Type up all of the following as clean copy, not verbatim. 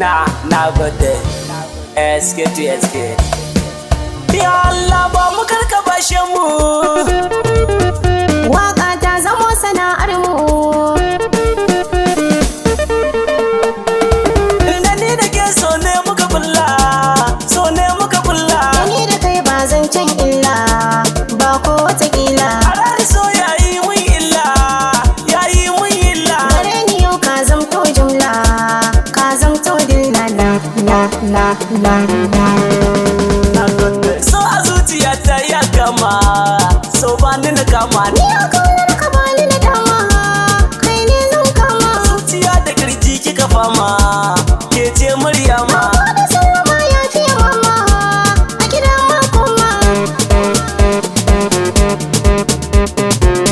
na gode SK to SK. Ya Allah ba mu karka bashe mu, waka ta zamo sana'ar mu. Da ni da ke so ne muka bulla, so ne muka bulla. Da ni da kai ba zan can illa ba ko watakila. A rari so yayi mun illa, yayi mun illa. Gare ni yau ka zamto jumla, ka zamto dilla na. So a zuciyata ya kama, so ba ni na kama Ni a kaunar ka ba ni na dama, kai ne zan kama. zuciya da kirji kika fama, ke ce Maryama. Ba da sallama ya fiye mama, a gida ma koma.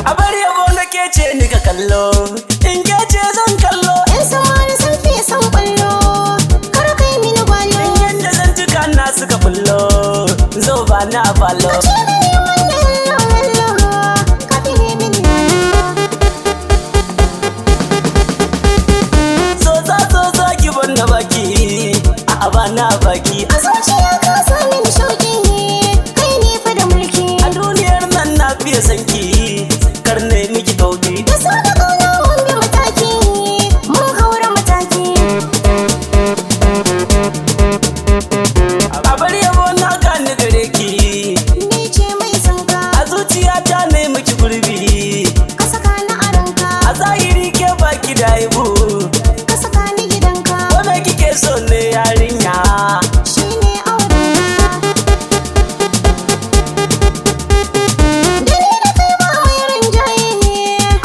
A bar yabo na ke ce ni ka kallo, in ke ce zan kallo. Yan samari sun fiye son kwallo, kar kai mini gwalo. Yanda zan tuka na suka bullo, zo ba na falo. Ce da ni wanda hello, ka fiye mini. So za ki banda baki, a ba na baki. A zuciya ka sa mini shauki, kai ne fa da mulki. A duniyar nan na fiye sanki, kar ne miki kauki. Da so da kauna mun bi mataki, mun haura mataki. A bar yabo na gani gare ki, Ni ce mai sanka, a zuciyata ne miki gurbi. ka saka ni a ranka, A zahiri ke baki da aibu, ka saka ni gidanka. kome kike so ne yarinya. Shi ne aurenka. Da ni da kai ba mai rinjaye,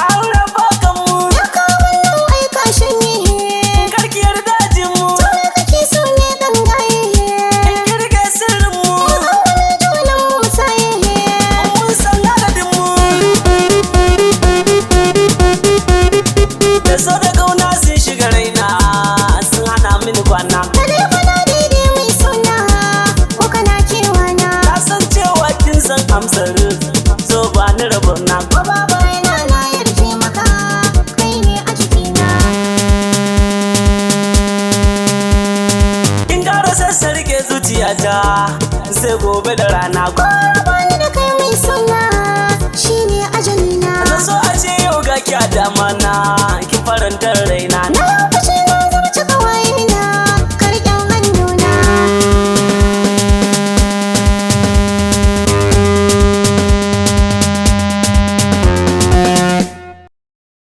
Aure bakan mu, ya kawo nan aika shanye. karkiyar dajin mu, Tore kake so ne dan gaye, kirge sirrin mu, wani junan mu saye. mun san adadin mu. Da so da kauna sun shiga raina, sun hana mini kwana. Ka dai fada daidai mai suna, ko kana kewana. Na san cewa kin san amsar, so ba ni rabona. Ko baba yana na yarje maka, kai ne a jikina. In gara sassa rike zuciyata, sai gobe da rana. Ko raba ni da kai mai suna, shi ne ajalina. Na so a ce yau ga ki a dama na, ki